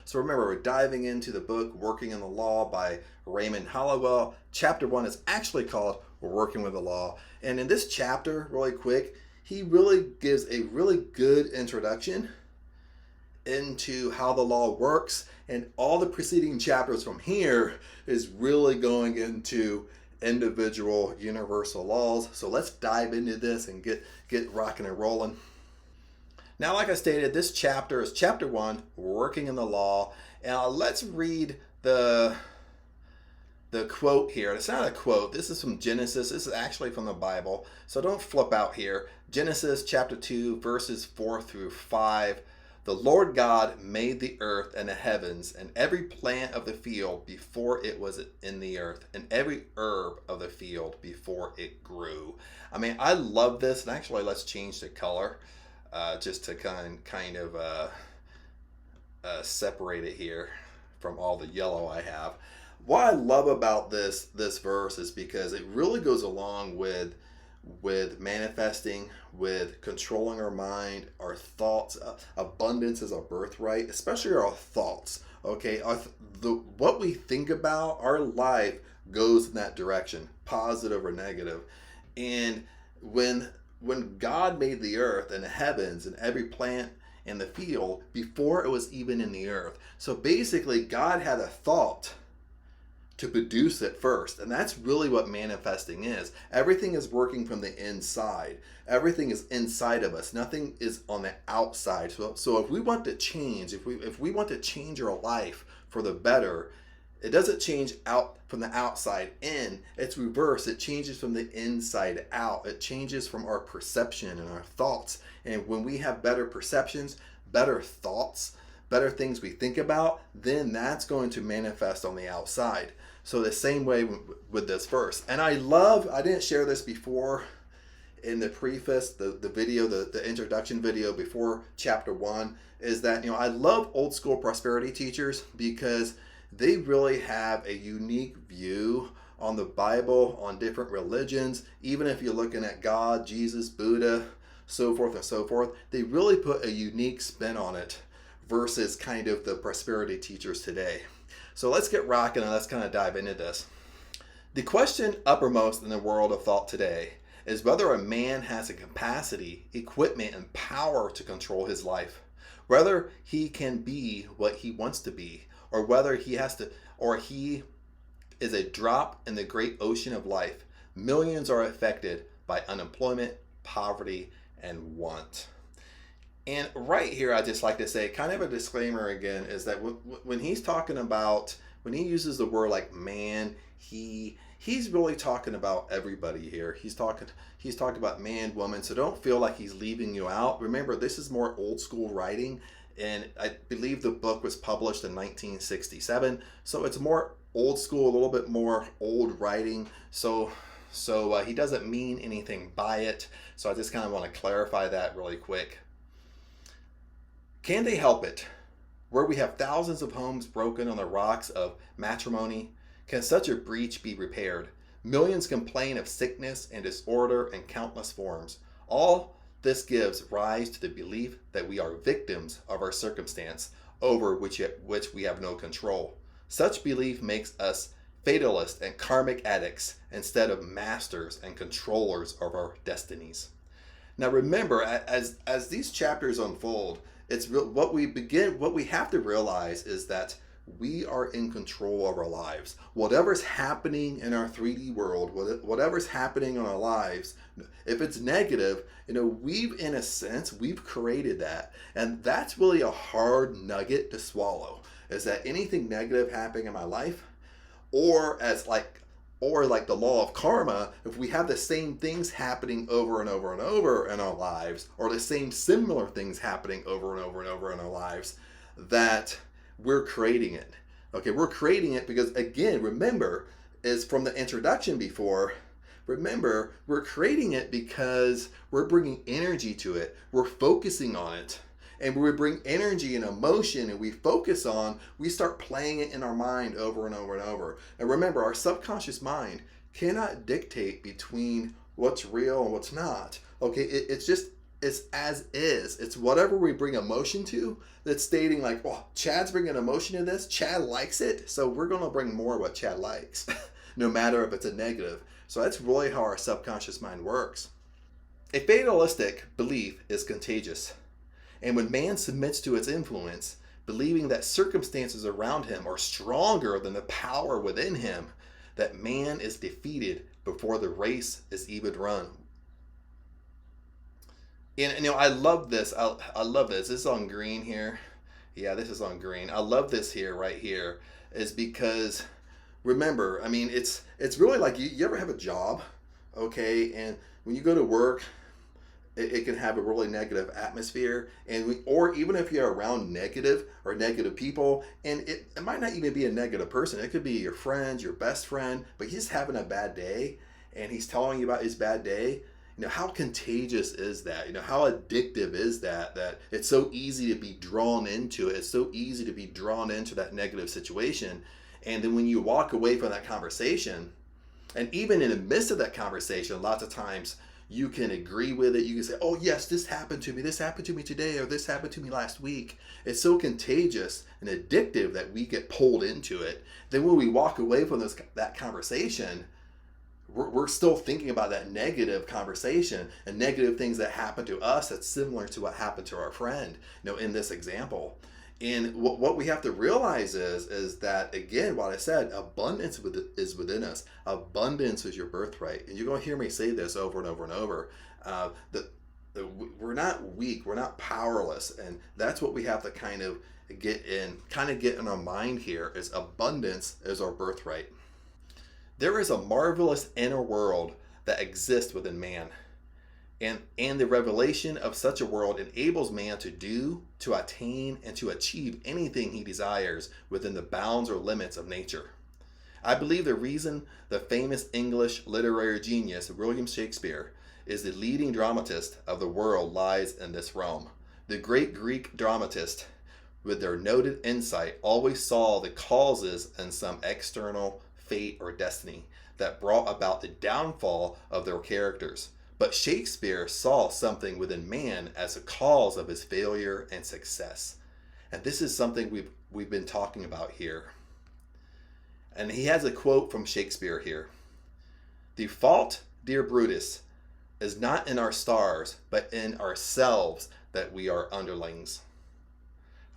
So remember, we're diving into the book Working in the Law by Raymond Holliwell. Chapter 1 is actually called Working with the Law. And in this chapter, really quick, he really gives a really good introduction into how the law works. And all the preceding chapters from here is really going into individual universal laws. So let's dive into this and get rocking and rolling. Now, like I stated, this chapter is chapter 1, Working in the Law. And let's read the quote here. It's not a quote. This is from Genesis. This is actually from the Bible. So don't flip out here. Genesis chapter 2, verses 4 through 5. The Lord God made the earth and the heavens and every plant of the field before it was in the earth, and every herb of the field before it grew. I mean, I love this. And actually, let's change the color. Just to kind of separate it here from all the yellow I have. What I love about this verse is because it really goes along with manifesting, with controlling our mind, our thoughts. Abundance is a birthright, especially our thoughts. Okay, what we think about, our life goes in that direction, positive or negative. And when God made the earth and the heavens and every plant in the field before it was even in the earth. So basically, God had a thought to produce it first. And that's really what manifesting is. Everything is working from the inside. Everything is inside of us. Nothing is on the outside. So if we want to change, if we want to change our life for the better, it doesn't change out from the outside in. It's reverse. It changes from the inside out. It changes from our perception and our thoughts. And when we have better perceptions, better thoughts, better things we think about, then that's going to manifest on the outside. So the same way with this verse. And I didn't share this before in the preface, the video, the introduction video before chapter 1, is that, I love old school prosperity teachers because they really have a unique view on the Bible, on different religions. Even if you're looking at God, Jesus, Buddha, so forth and so forth, they really put a unique spin on it versus kind of the prosperity teachers today. So let's get rocking and let's kind of dive into this. The question uppermost in the world of thought today is whether a man has a capacity, equipment, and power to control his life, whether he can be what he wants to be, or whether he is a drop in the great ocean of life. Millions are affected by unemployment, poverty, and want. And right here, I just like to say, kind of a disclaimer again, is that when he's talking about, when he uses the word like man, he's really talking about everybody here. He's talking about man, woman. So don't feel like he's leaving you out. Remember, this is more old school writing. And I believe the book was published in 1967. So it's more old school, a little bit more old writing. So he doesn't mean anything by it. So I just kind of want to clarify that really quick. Can they help it? Where we have thousands of homes broken on the rocks of matrimony, can such a breach be repaired? Millions complain of sickness and disorder in countless forms. All this gives rise to the belief that we are victims of our circumstance, over which we have no control. Such belief makes us fatalists and karmic addicts instead of masters and controllers of our destinies. Now remember, as these chapters unfold, what we have to realize is that we are in control of our lives. Whatever's happening in our 3D world, whatever's happening in our lives, if it's negative, we've created that. And that's really a hard nugget to swallow, is that anything negative happening in my life, or like the law of karma, if we have the same things happening over and over and over in our lives, or the same similar things happening over and over and over in our lives, that we're creating it. Okay, we're creating it because, again, remember, is from the introduction before, remember, we're creating it because we're bringing energy to it. We're focusing on it. And when we bring energy and emotion and we focus on, we start playing it in our mind over and over and over. And remember, our subconscious mind cannot dictate between what's real and what's not. Okay, it's just It's as is. It's whatever we bring emotion to that's stating like, well, Chad's bringing emotion to this. Chad likes it, so we're going to bring more of what Chad likes, no matter if it's a negative. So that's really how our subconscious mind works. A fatalistic belief is contagious. And when man submits to its influence, believing that circumstances around him are stronger than the power within him, that man is defeated before the race is even run. And I love this. I love this. This is on green here. Yeah, this is on green. I love this here, right here, is because remember, I mean, it's really like you ever have a job, okay, and when you go to work, it can have a really negative atmosphere, or even if you're around negative or negative people, and it might not even be a negative person. It could be your friend, your best friend, but he's having a bad day, and he's telling you about his bad day. How contagious is that? How addictive is that it's so easy to be drawn into it. It's so easy to be drawn into that negative situation. And then when you walk away from that conversation, and even in the midst of that conversation, lots of times you can agree with it. You can say, oh yes, this happened to me. This happened to me today, or this happened to me last week. It's so contagious and addictive that we get pulled into it. Then when we walk away from that conversation, we're still thinking about that negative conversation and negative things that happen to us that's similar to what happened to our friend, in this example. And what we have to realize is that, again, what I said, abundance is within us. Abundance is your birthright. And you're going to hear me say this over and over and over. We're not weak. We're not powerless. And that's what we have to kind of get in our mind here, is abundance is our birthright. There is a marvelous inner world that exists within man. And the revelation of such a world enables man to do, to attain, and to achieve anything he desires within the bounds or limits of nature. I believe the reason the famous English literary genius William Shakespeare is the leading dramatist of the world lies in this realm. The great Greek dramatists, with their noted insight, always saw the causes in some external fate or destiny that brought about the downfall of their characters. But Shakespeare saw something within man as a cause of his failure and success. And this is something we've been talking about here. And he has a quote from Shakespeare here. The fault, dear Brutus, is not in our stars, but in ourselves that we are underlings.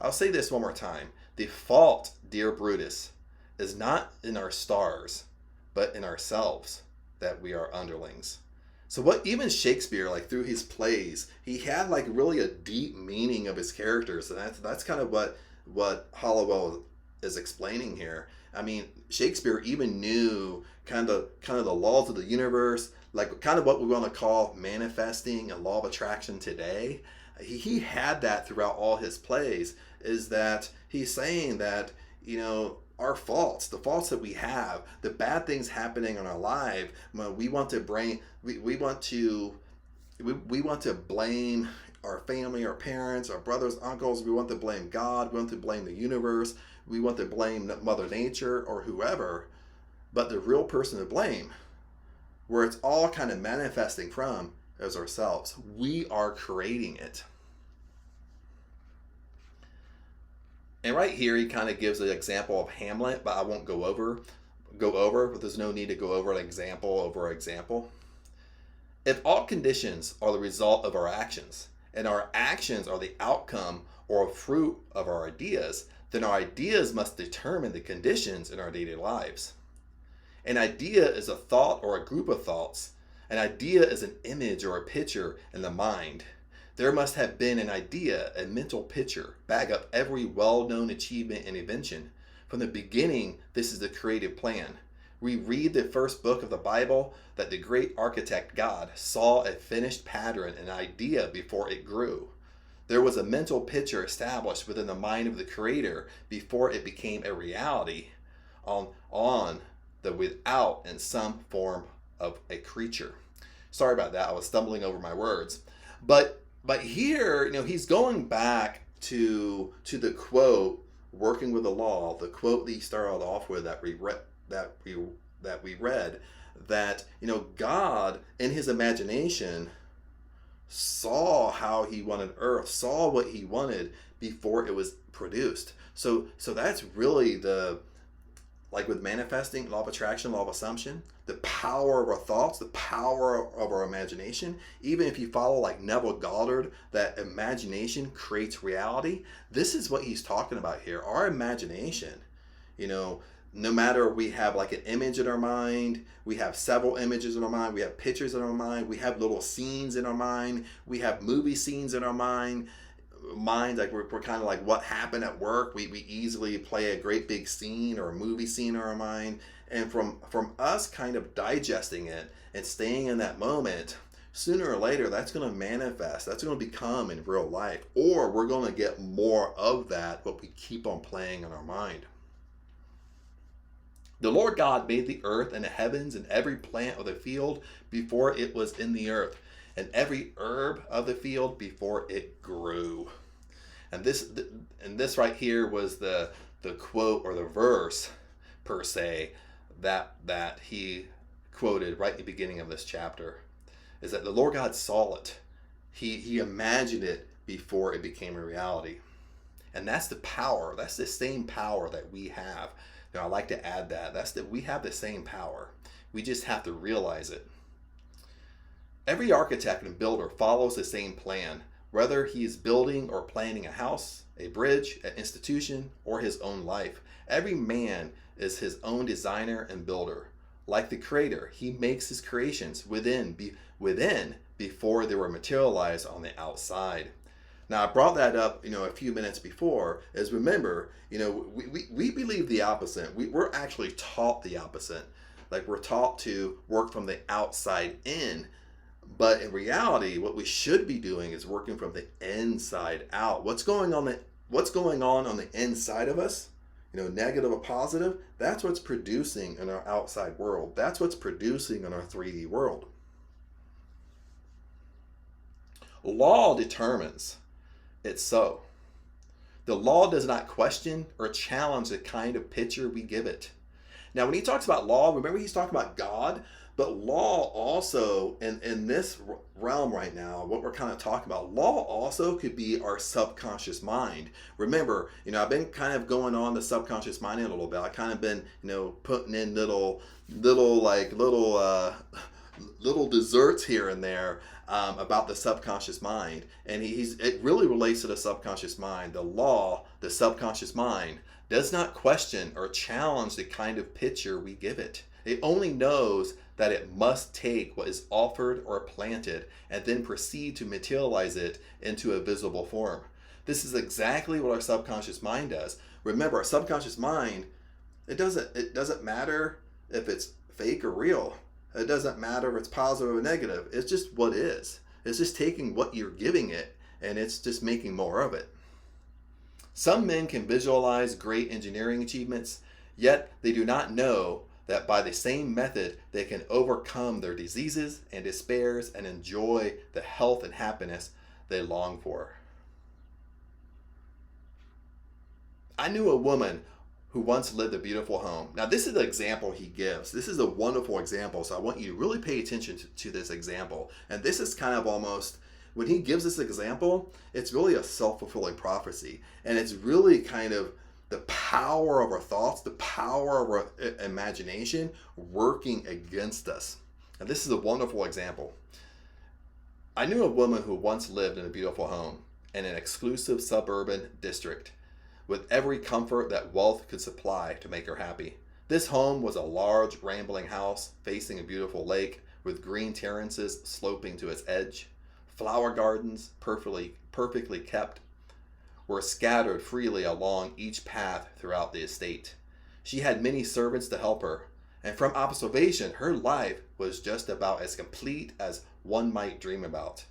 I'll say this one more time. The fault, dear Brutus, is not in our stars, but in ourselves that we are underlings. So what even Shakespeare, like through his plays, he had like really a deep meaning of his characters, and that's kind of what Holliwell is explaining here. I mean, Shakespeare even knew kind of the laws of the universe, like kind of what we want to call manifesting and law of attraction today. He had that throughout all his plays. Is that he's saying that our faults, the faults that we have, the bad things happening in our life, we want to blame our family, our parents, our brothers, uncles. We want to blame God. We want to blame the universe. We want to blame Mother Nature or whoever. But the real person to blame, where it's all kind of manifesting from, is ourselves. We are creating it. And right here, he kind of gives an example of Hamlet, but I won't go over, but there's no need to go over an example over example. If all conditions are the result of our actions, and our actions are the outcome or fruit of our ideas, then our ideas must determine the conditions in our daily lives. An idea is a thought or a group of thoughts. An idea is an image or a picture in the mind. There must have been an idea, a mental picture, back up every well-known achievement and invention. From the beginning, this is the creative plan. We read the first book of the Bible that the great architect God saw a finished pattern, an idea before it grew. There was a mental picture established within the mind of the Creator before it became a reality on the without in some form of a creature. Sorry about that. I was stumbling over my words. But here, he's going back to the quote, working with the law, the quote that he started off with that we read, that God in his imagination saw how he wanted earth, saw what he wanted before it was produced. So that's really the, like with manifesting, law of attraction, law of assumption, the power of our thoughts, the power of our imagination. Even if you follow like Neville Goddard, that imagination creates reality. This is what he's talking about here. Our imagination, you know, no matter we have like an image in our mind, we have several images in our mind, we have pictures in our mind, we have little scenes in our mind, we have movie scenes in our mind, like we're kind of like what happened at work. We easily play a great big scene or a movie scene in our mind, and from us kind of digesting it and staying in that moment, sooner or later that's going to manifest, that's going to become in real life, or we're going to get more of that, but we keep on playing in our mind. The Lord God made the earth and the heavens and every plant of the field before it was in the earth, and every herb of the field before it grew. And this right here was the quote, or the verse per se, that he quoted right at the beginning of this chapter, is that the Lord God saw it. He imagined it before it became a reality. And that's the power. That's the same power that we have. You know, I like to add that. We have the same power. We just have to realize it. Every architect and builder follows the same plan, whether he is building or planning a house, a bridge, an institution, or his own life. Every man is his own designer and builder. Like the Creator, he makes his creations within before they were materialized on the outside. Now, I brought that up, a few minutes before, is remember, we believe the opposite. We're actually taught the opposite. Like, we're taught to work from the outside in. But in reality, what we should be doing is working from the inside out. What's going on on the inside of us, negative or positive, that's what's producing in our outside world. That's what's producing in our 3D world. Law determines it's so. The law does not question or challenge the kind of picture we give it. Now, when he talks about law, remember he's talking about God. But law also, in this realm right now, what we're kind of talking about, law also could be our subconscious mind. Remember, I've been kind of going on the subconscious mind a little bit. I've kind of been, putting in little desserts here and there about the subconscious mind. And it really relates to the subconscious mind. The law, the subconscious mind, does not question or challenge the kind of picture we give it. It only knows that it must take what is offered or planted and then proceed to materialize it into a visible form. This is exactly what our subconscious mind does. Remember, our subconscious mind, it doesn't matter if it's fake or real. It doesn't matter if it's positive or negative. It's just what is. It's just taking what you're giving it and it's just making more of it. Some men can visualize great engineering achievements, yet they do not know that by the same method they can overcome their diseases and despairs and enjoy the health and happiness they long for. I knew a woman who once lived a beautiful home. Now, this is the example he gives. This is a wonderful example, so I want you to really pay attention to this example. And this is kind of almost, when he gives this example, it's really a self-fulfilling prophecy. And it's really kind of the power of our thoughts, the power of our imagination working against us. And this is a wonderful example. I knew a woman who once lived in a beautiful home in an exclusive suburban district with every comfort that wealth could supply to make her happy. This home was a large, rambling house facing a beautiful lake with green terraces sloping to its edge. Flower gardens, perfectly kept, were scattered freely along each path throughout the estate. She had many servants to help her, and from observation, her life was just about as complete as one might dream about.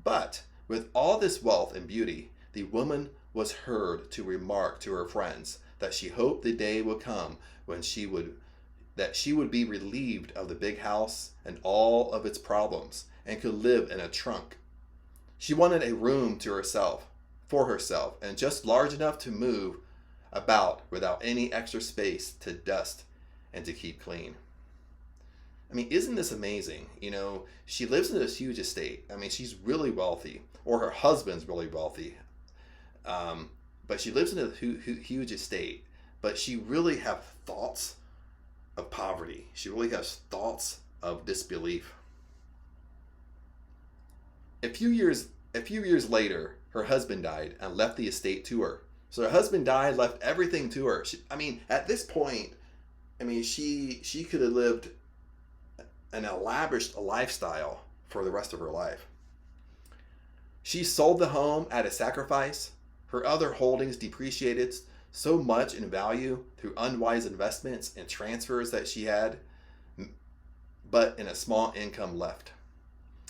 But with all this wealth and beauty, the woman was heard to remark to her friends that she hoped the day would come when she would be relieved of the big house and all of its problems and could live in a trunk. She wanted a room to herself, for herself, and just large enough to move about without any extra space to dust and to keep clean. I mean, isn't this amazing? She lives in this huge estate. I mean, she's really wealthy, or her husband's really wealthy. But she lives in a huge estate. But she really has thoughts of poverty. She really has thoughts of disbelief. A few years later, her husband died and left the estate to her. So her husband died, left everything to her. At this point, she could have lived an elaborate lifestyle for the rest of her life. She sold the home at a sacrifice. Her other holdings depreciated so much in value through unwise investments and transfers that she had, but in a small income left.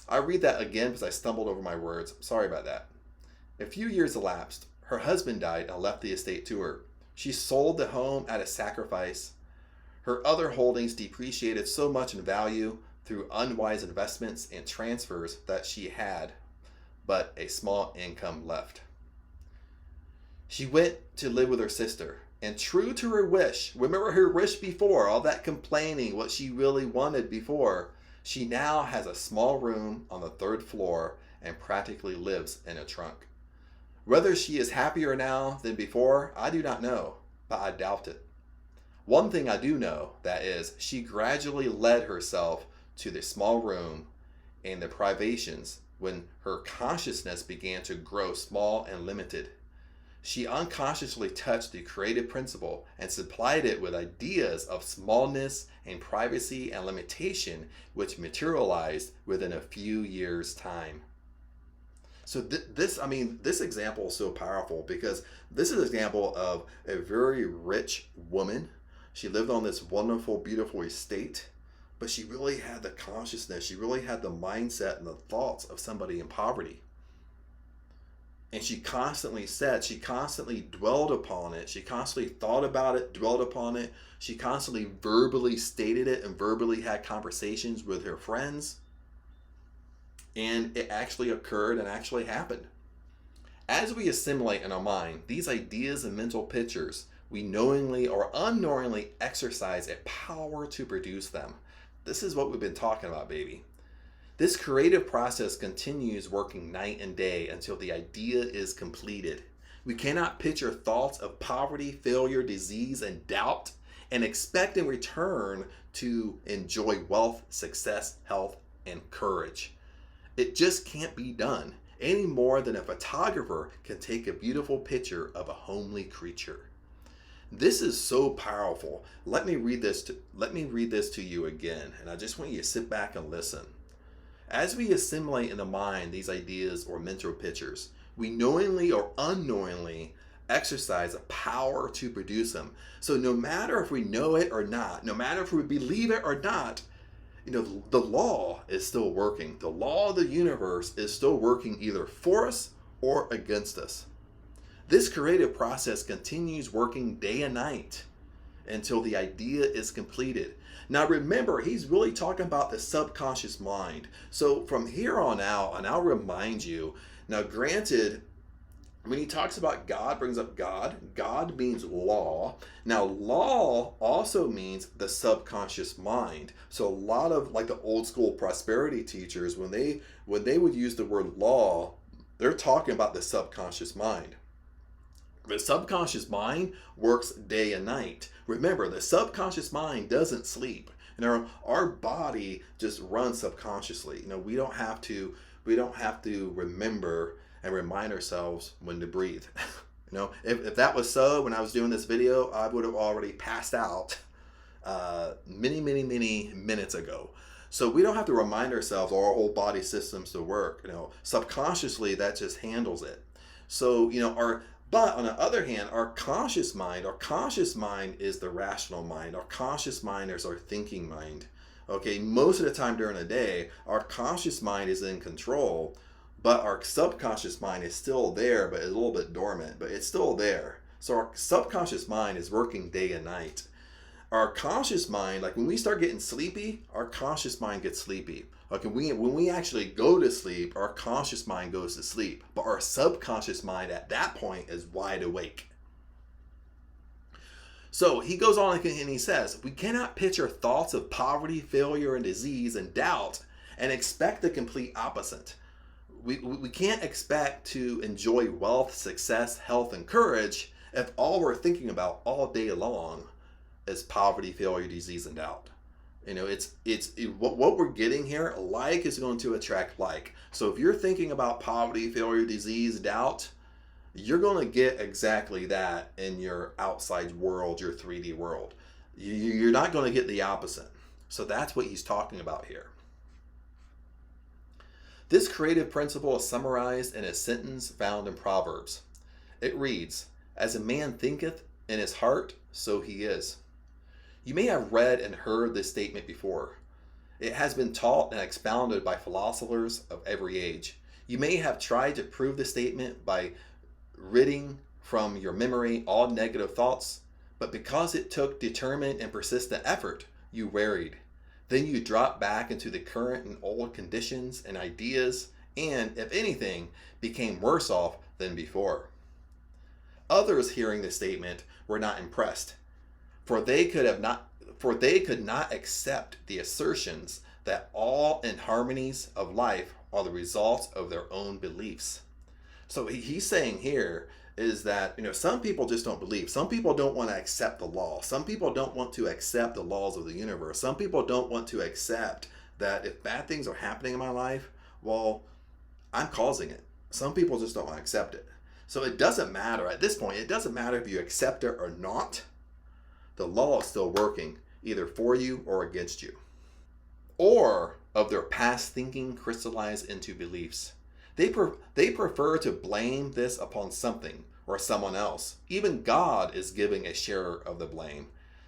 I read that again because I stumbled over my words. Sorry about that. A few years elapsed. Her husband died and left the estate to her. She sold the home at a sacrifice. Her other holdings depreciated so much in value through unwise investments and transfers that she had, but a small income left. She went to live with her sister, and true to her wish, remember her wish before, all that complaining, what she really wanted before, she now has a small room on the 3rd floor and practically lives in a trunk. Whether she is happier now than before, I do not know, but I doubt it. One thing I do know, that is, she gradually led herself to the small room and the privations when her consciousness began to grow small and limited. She unconsciously touched the creative principle and supplied it with ideas of smallness and privacy and limitation, which materialized within a few years' time. So this example is so powerful because this is an example of a very rich woman. She lived on this wonderful, beautiful estate, but she really had the consciousness, she really had the mindset and the thoughts of somebody in poverty. And she constantly dwelled upon it. She constantly thought about it, dwelled upon it. She constantly verbally stated it and verbally had conversations with her friends. And it actually occurred and actually happened. As we assimilate in our mind these ideas and mental pictures, we knowingly or unknowingly exercise a power to produce them. This is what we've been talking about, baby. This creative process continues working night and day until the idea is completed. We cannot picture thoughts of poverty, failure, disease, and doubt and expect in return to enjoy wealth, success, health, and courage. It just can't be done any more than a photographer can take a beautiful picture of a homely creature. This is so powerful. Let me read this to you again, and I just want you to sit back and listen. As we assimilate in the mind these ideas or mental pictures, we knowingly or unknowingly exercise a power to produce them. So no matter if we know it or not, no matter if we believe it or not, the law is still working. The law of the universe is still working either for us or against us. This creative process continues working day and night until the idea is completed. Now remember, he's really talking about the subconscious mind. So from here on out, and I'll remind you, now granted, when he talks about God, brings up God, God means law. Now law also means the subconscious mind. So a lot of like the old school prosperity teachers, when they would use the word law, they're talking about the subconscious mind. The subconscious mind works day and night. Remember, the subconscious mind doesn't sleep. Our body just runs subconsciously. We don't have to remember and remind ourselves when to breathe. If that was so, when I was doing this video, I would have already passed out many minutes ago. So we don't have to remind ourselves our whole body systems to work. Subconsciously that just handles it. So but on the other hand, our conscious mind is the rational mind. Our conscious mind is our thinking mind. Okay, most of the time during the day, our conscious mind is in control, but our subconscious mind is still there, but it's a little bit dormant, but it's still there. So our subconscious mind is working day and night. Our conscious mind, like when we start getting sleepy, our conscious mind gets sleepy. Like when we actually go to sleep, our conscious mind goes to sleep, but our subconscious mind at that point is wide awake. So he goes on and he says, we cannot picture thoughts of poverty, failure, and disease and doubt and expect the complete opposite. We can't expect to enjoy wealth, success, health, and courage if all we're thinking about all day long is poverty, failure, disease, and doubt. What we're getting here, like is going to attract like. So if you're thinking about poverty, failure, disease, doubt, you're going to get exactly that in your outside world, your 3D world. You're not going to get the opposite. So that's what he's talking about here. This creative principle is summarized in a sentence found in Proverbs. It reads, as a man thinketh in his heart, so he is. You may have read and heard this statement before. It has been taught and expounded by philosophers of every age. You may have tried to prove the statement by ridding from your memory all negative thoughts, but because it took determined and persistent effort, you wearied. Then you dropped back into the current and old conditions and ideas, and, if anything, became worse off than before. Others hearing the statement were not impressed, for they could not accept the assertions that all inharmonies of life are the results of their own beliefs. So he's saying here is that, some people just don't believe. Some people don't want to accept the law. Some people don't want to accept the laws of the universe. Some people don't want to accept that if bad things are happening in my life, well, I'm causing it. Some people just don't want to accept it. So it doesn't matter at this point. It doesn't matter if you accept it or not. The law is still working, either for you or against you. Or of their past thinking crystallized into beliefs. They prefer to blame this upon something or someone else. Even God is giving a share of the blame.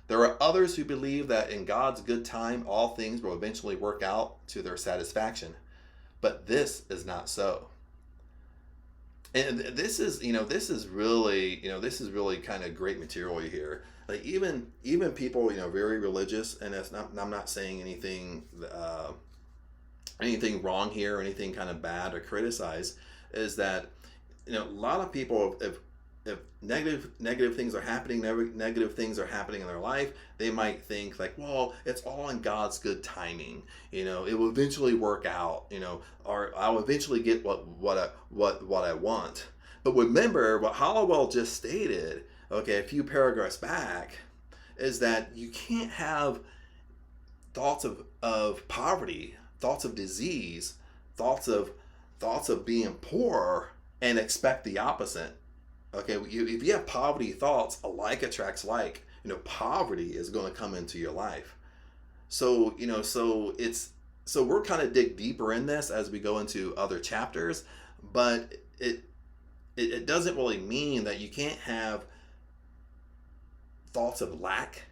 There are others who believe that in God's good time, all things will eventually work out to their satisfaction. But this is not so. And this is really kind of great material here. Like even people, very religious, and I'm not saying anything wrong here or anything kind of bad or criticize, is that a lot of people, if negative things are happening, negative things are happening in their life, they might think like, well, it's all in God's good timing. It will eventually work out. Or I'll eventually get what I want. But remember what Holliwell just stated, a few paragraphs back, is that you can't have thoughts of poverty, thoughts of disease, thoughts of being poor, and expect the opposite. If you have poverty thoughts, like attracts like. Poverty is going to come into your life. So we're kind of dig deeper in this as we go into other chapters, but it doesn't really mean that you can't have thoughts of lack,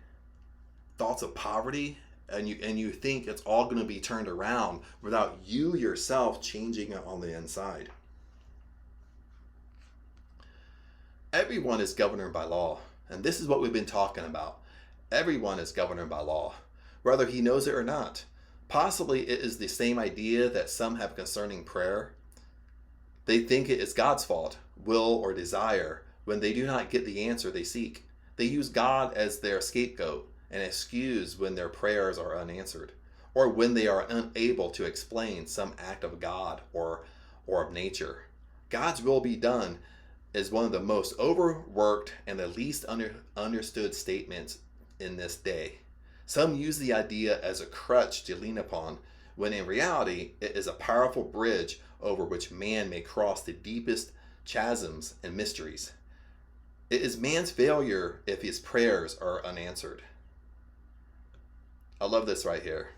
thoughts of poverty, and you think it's all going to be turned around without you yourself changing it on the inside. Everyone is governed by law, and this is what we've been talking about. Everyone is governed by law, whether he knows it or not. Possibly it is the same idea that some have concerning prayer. They think it is God's fault, will, or desire when they do not get the answer they seek. They use God as their scapegoat and excuse when their prayers are unanswered, or when they are unable to explain some act of God or of nature. God's will be done is one of the most overworked and the least understood statements in this day. Some use the idea as a crutch to lean upon, when in reality it is a powerful bridge over which man may cross the deepest chasms and mysteries. It is man's failure if his prayers are unanswered. I love this right here.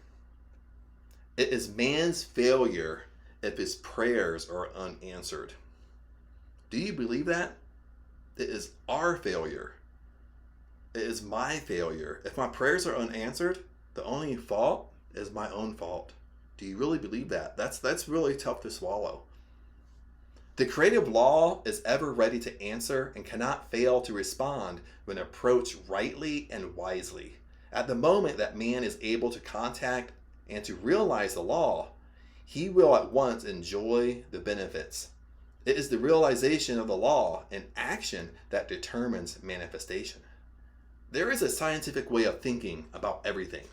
It is man's failure if his prayers are unanswered. Do you believe that? It is our failure. It is my failure. If my prayers are unanswered, the only fault is my own fault. Do you really believe that? That's really tough to swallow. The creative law is ever ready to answer and cannot fail to respond when approached rightly and wisely. At the moment that man is able to contact and to realize the law, he will at once enjoy the benefits. It is the realization of the law in action that determines manifestation. There is a scientific way of thinking about everything,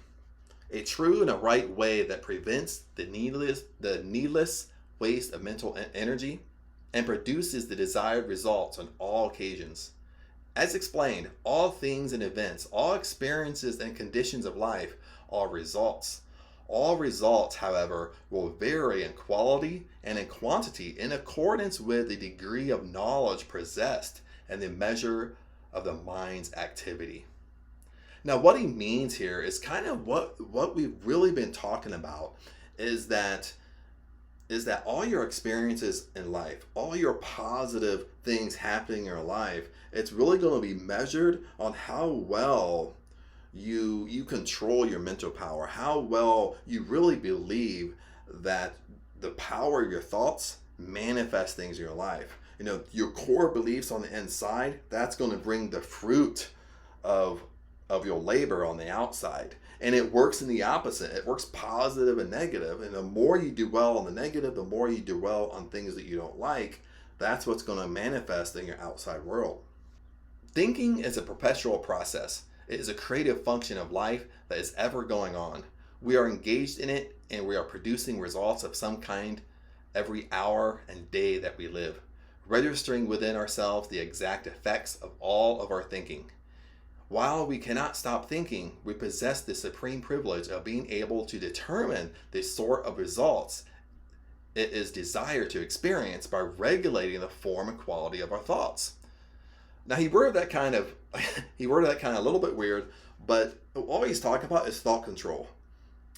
a true and a right way that prevents the needless waste of mental energy and produces the desired results on all occasions. As explained, all things and events, all experiences and conditions of life are results. All results, however, will vary in quality and in quantity in accordance with the degree of knowledge possessed and the measure of the mind's activity. Now, what he means here is kind of what we've really been talking about is that all your experiences in life, all your positive things happening in your life, it's really going to be measured on how well you control your mental power, how well you really believe that the power of your thoughts manifest things in your life. Your core beliefs on the inside, that's going to bring the fruit of your labor on the outside. And it works in the opposite. It works positive and negative. And the more you do well on the negative, the more you do well on things that you don't like, that's what's going to manifest in your outside world. Thinking is a perpetual process. It is a creative function of life that is ever going on. We are engaged in it and we are producing results of some kind every hour and day that we live, registering within ourselves the exact effects of all of our thinking. While we cannot stop thinking, we possess the supreme privilege of being able to determine the sort of results it is desired to experience by regulating the form and quality of our thoughts. Now he worded that kind of a little bit weird, but all he's talking about is thought control.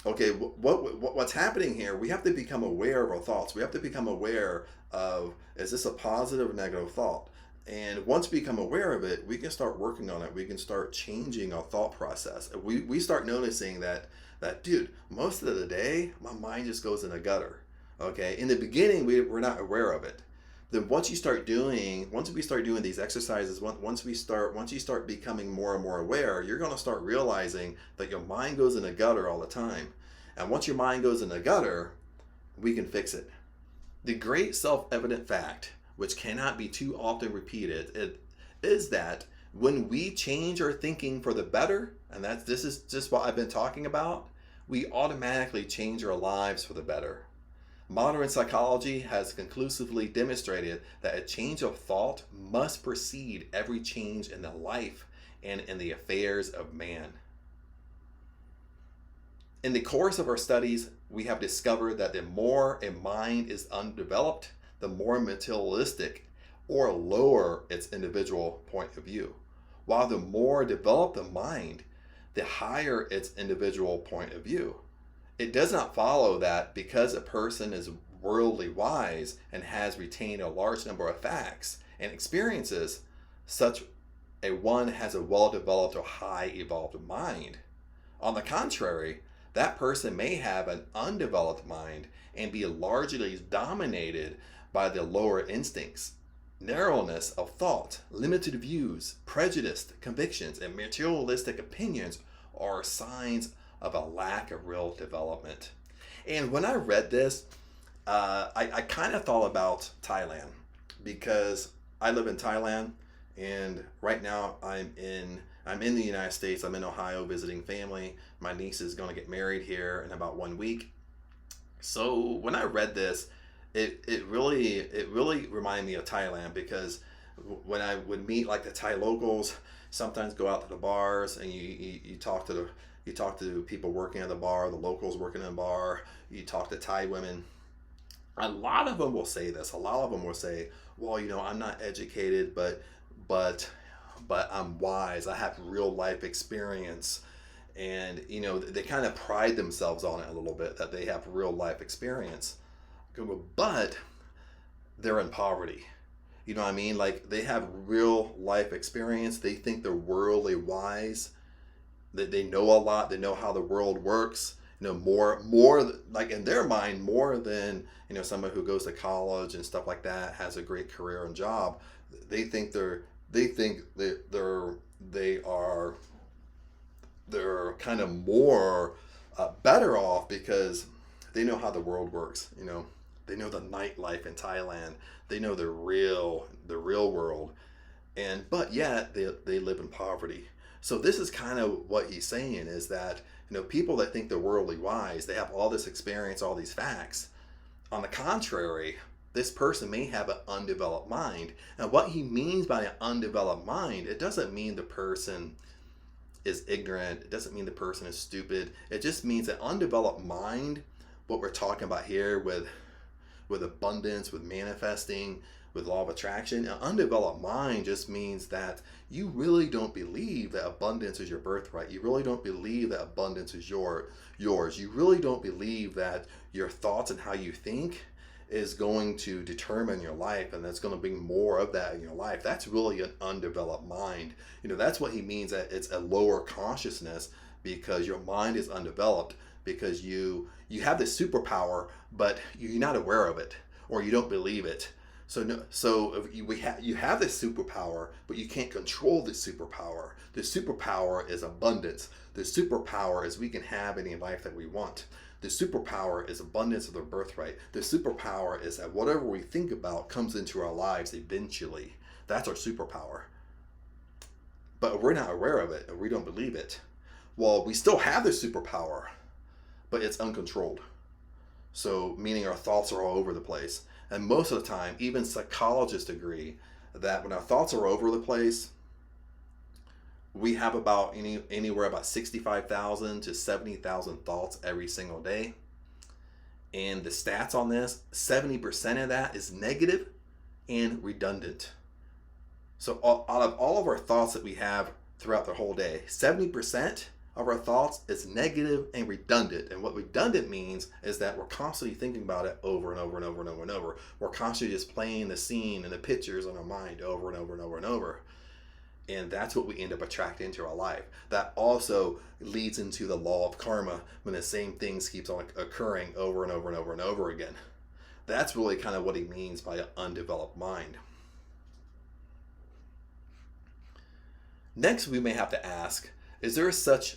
Okay, what's happening here? We have to become aware of our thoughts. We have to become aware of, is this a positive or negative thought? And once we become aware of it, we can start working on it. We can start changing our thought process. We start noticing that dude, most of the day, my mind just goes in a gutter. Okay, in the beginning, we're not aware of it. Then once we start doing these exercises, once you start becoming more and more aware, you're going to start realizing that your mind goes in a gutter all the time. And once your mind goes in a gutter, we can fix it. The great self-evident fact, which cannot be too often repeated, is that when we change our thinking for the better, and this is just what I've been talking about, we automatically change our lives for the better. Modern psychology has conclusively demonstrated that a change of thought must precede every change in the life and in the affairs of man. In the course of our studies, we have discovered that the more a mind is undeveloped, the more materialistic or lower its individual point of view. While the more developed the mind, the higher its individual point of view. It does not follow that because a person is worldly wise and has retained a large number of facts and experiences, such a one has a well-developed or high-evolved mind. On the contrary, that person may have an undeveloped mind and be largely dominated by the lower instincts, narrowness of thought, limited views, prejudiced convictions, and materialistic opinions are signs of a lack of real development. And when I read this, I kind of thought about Thailand, because I live in Thailand, and right now I'm in the United States. I'm in Ohio visiting family. My niece is going to get married here in about 1 week. So when I read this, it really reminded me of Thailand, because when I would meet like the Thai locals, sometimes go out to the bars and you talk to people working at the bar, the locals working in the bar, you talk to Thai women. A lot of them will say this. A lot of them will say, well, I'm not educated, but I'm wise. I have real life experience. And, they kind of pride themselves on it a little bit, that they have real life experience. But they're in poverty. You know what I mean? Like, they have real life experience. They think they're worldly wise. That they know a lot. They know how the world works. More like in their mind, more than someone who goes to college and stuff like that, has a great career and job. They think they're kind of more better off because they know how the world works. They know the nightlife in Thailand. They know the real world, but yet they live in poverty. So this is kind of what he's saying, is that, people that think they're worldly wise, they have all this experience, all these facts. On the contrary, this person may have an undeveloped mind. And what he means by an undeveloped mind, it doesn't mean the person is ignorant. It doesn't mean the person is stupid. It just means an undeveloped mind, what we're talking about here with abundance, with manifesting, with law of attraction. An undeveloped mind just means that you really don't believe that abundance is your birthright. You really don't believe that abundance is yours. You really don't believe that your thoughts and how you think is going to determine your life, and that's going to bring more of that in your life. That's really an undeveloped mind. That's what he means, that it's a lower consciousness, because your mind is undeveloped, because you have this superpower, but you're not aware of it, or you don't believe it. So if you have this superpower, but you can't control this superpower. The superpower is abundance. The superpower is we can have any life that we want. The superpower is abundance of the birthright. The superpower is that whatever we think about comes into our lives eventually. That's our superpower. But we're not aware of it, and we don't believe it. Well, we still have the superpower, but it's uncontrolled. So, meaning our thoughts are all over the place. And most of the time, even psychologists agree that when our thoughts are over the place, we have about anywhere about 65,000 to 70,000 thoughts every single day. And the stats on this, 70% of that is negative and redundant. So out of all of our thoughts that we have throughout the whole day, 70% of our thoughts is negative and redundant. And what redundant means is that we're constantly thinking about it over and over and over and over and over. We're constantly just playing the scene and the pictures in our mind over and over and over and over. And that's what we end up attracting into our life. That also leads into the law of karma, when the same things keeps on occurring over and over and over and over again. That's really kind of what he means by an undeveloped mind. Next, we may have to ask, is there such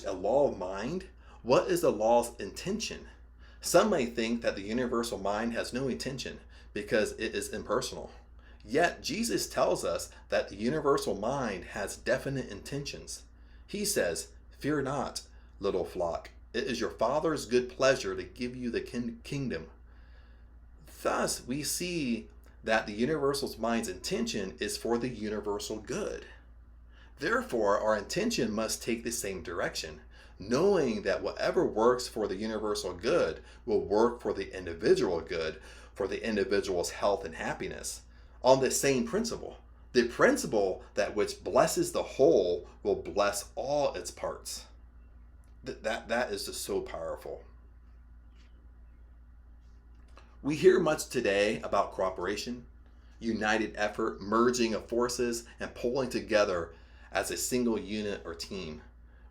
a law of mind? What is the law's intention? Some may think that the universal mind has no intention because it is impersonal. Yet Jesus tells us that the universal mind has definite intentions. He says, "Fear not, little flock. It is your Father's good pleasure to give you the kingdom." Thus, we see that the universal mind's intention is for the universal good. Therefore, our intention must take the same direction, knowing that whatever works for the universal good will work for the individual good, for the individual's health and happiness, on the same principle. The principle that which blesses the whole will bless all its parts. That is just so powerful. We hear much today about cooperation, united effort, merging of forces, and pulling together as a single unit or team.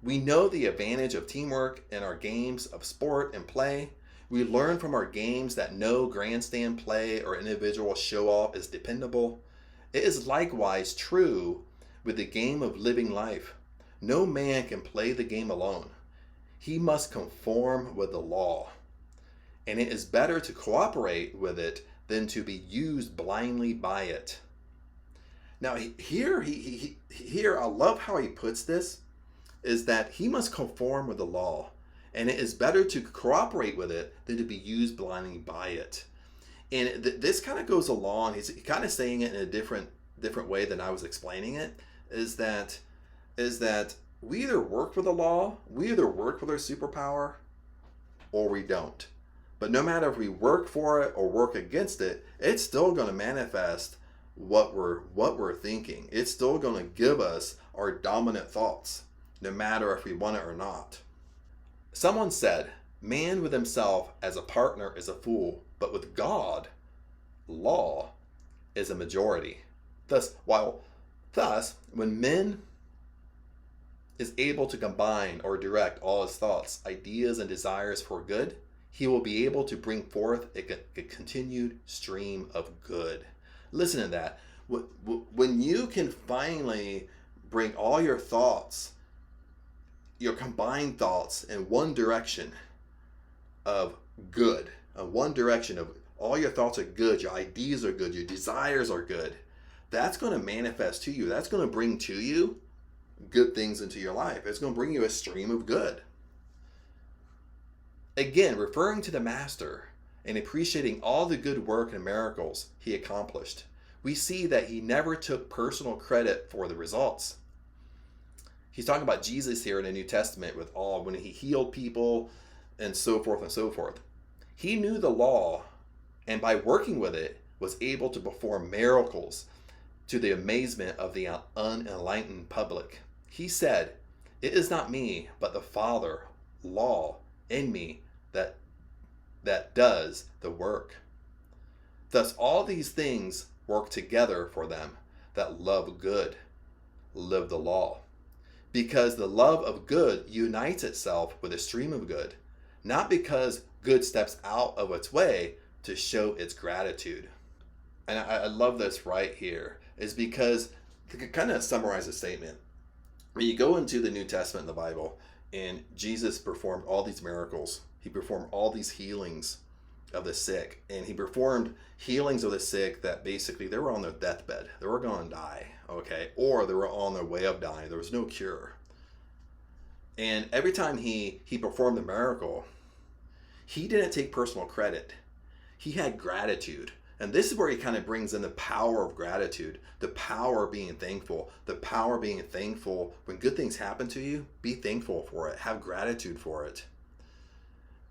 We know the advantage of teamwork in our games of sport and play. We learn from our games that no grandstand play or individual show-off is dependable. It is likewise true with the game of living life. No man can play the game alone. He must conform with the law. And it is better to cooperate with it than to be used blindly by it. Now here I love how he puts this, is that he must conform with the law. And it is better to cooperate with it than to be used blindly by it. And this kind of goes along, he's kind of saying it in a different way than I was explaining it, is that we either work with the law, we either work with our superpower, or we don't. But no matter if we work for it or work against it, it's still going to manifest what we're thinking. It's still going to give us our dominant thoughts, no matter if we want it or not. Someone said, "Man with himself as a partner is a fool, but with God, law is a majority." Thus, when man is able to combine or direct all his thoughts, ideas, and desires for good, he will be able to bring forth a continued stream of good. Listen to that. When you can finally bring all your thoughts, your combined thoughts, in one direction of good, one direction of all your thoughts are good, your ideas are good, your desires are good, that's going to manifest to you. That's going to bring to you good things into your life. It's going to bring you a stream of good. Again, referring to the Master and appreciating all the good work and miracles he accomplished, we see that he never took personal credit for the results. He's talking about Jesus here in the New Testament with all when he healed people and so forth and so forth. He knew the law, and by working with it, was able to perform miracles to the amazement of the unenlightened public. He said, "It is not me, but the Father, law, in me that does the work." Thus all these things work together for them that love good, live the law. Because the love of good unites itself with a stream of good, not because good steps out of its way to show its gratitude. And I love this right here, is because to kind of summarize the statement, when you go into the New Testament in the Bible, and Jesus performed all these miracles, he performed all these healings of the sick, and he performed healings of the sick that basically they were on their deathbed, they were going to die, okay, or they were on their way of dying, there was no cure. And every time he performed a miracle, he didn't take personal credit. He had gratitude. And this is where he kind of brings in the power of gratitude, the power of being thankful, the power of being thankful. When good things happen to you, be thankful for it. Have gratitude for it.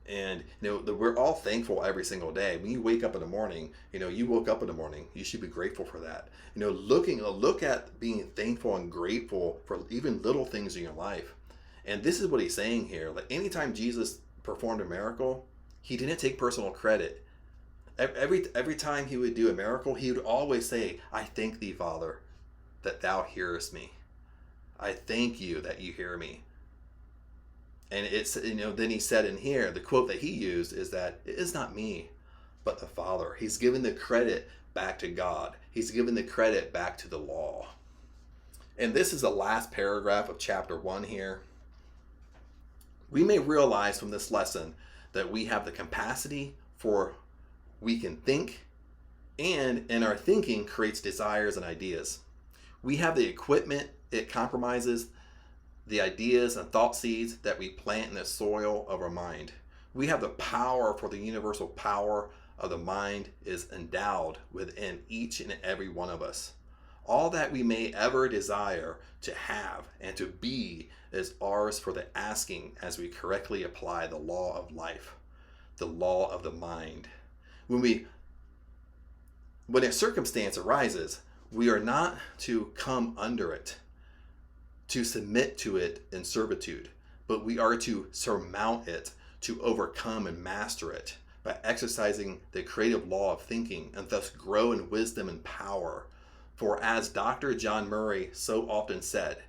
And we're all thankful every single day. When you wake up in the morning, you woke up in the morning, you should be grateful for that. Look at being thankful and grateful for even little things in your life. And this is what he's saying here. Like anytime Jesus performed a miracle, he didn't take personal credit. Every time he would do a miracle, he would always say, "I thank thee, Father, that thou hearest me. I thank you that you hear me." And it's, then he said in here, the quote that he used is that it is not me, but the Father. He's given the credit back to God. He's given the credit back to the law. And this is the last paragraph of chapter 1 here. We may realize from this lesson that we have the capacity for we can think, and in our thinking creates desires and ideas. We have the equipment, it compromises the ideas and thought seeds that we plant in the soil of our mind. We have the power, for the universal power of the mind is endowed within each and every one of us. All that we may ever desire to have and to be is ours for the asking as we correctly apply the law of life, the law of the mind. When a circumstance arises, we are not to come under it, to submit to it in servitude, but we are to surmount it, to overcome and master it by exercising the creative law of thinking, and thus grow in wisdom and power. For as Dr. John Murray so often said,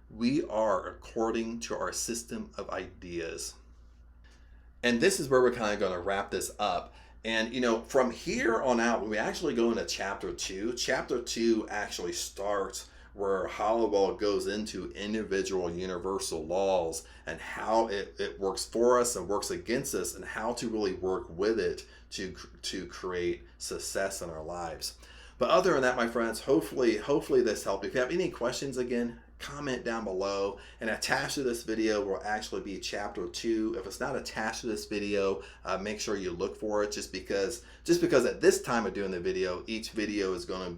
we are according to our system of ideas. And this is where we're kind of going to wrap this up. And, from here on out, when we actually go into chapter 2 actually starts where Holliwell goes into individual universal laws and how it works for us and works against us, and how to really work with it to create success in our lives. But other than that, my friends, hopefully this helped. If you have any questions, again, comment down below, and attached to this video will actually be chapter 2. If it's not attached to this video, make sure you look for it, just because at this time of doing the video, each video is going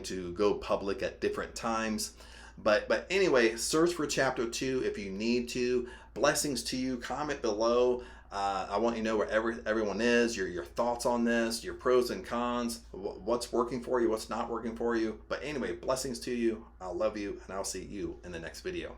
to go public at different times. But anyway, search for chapter 2 if you need to. Blessings to you. Comment below. I want you to know where everyone is, your thoughts on this, your pros and cons, what's working for you, what's not working for you. But anyway, blessings to you. I love you, and I'll see you in the next video.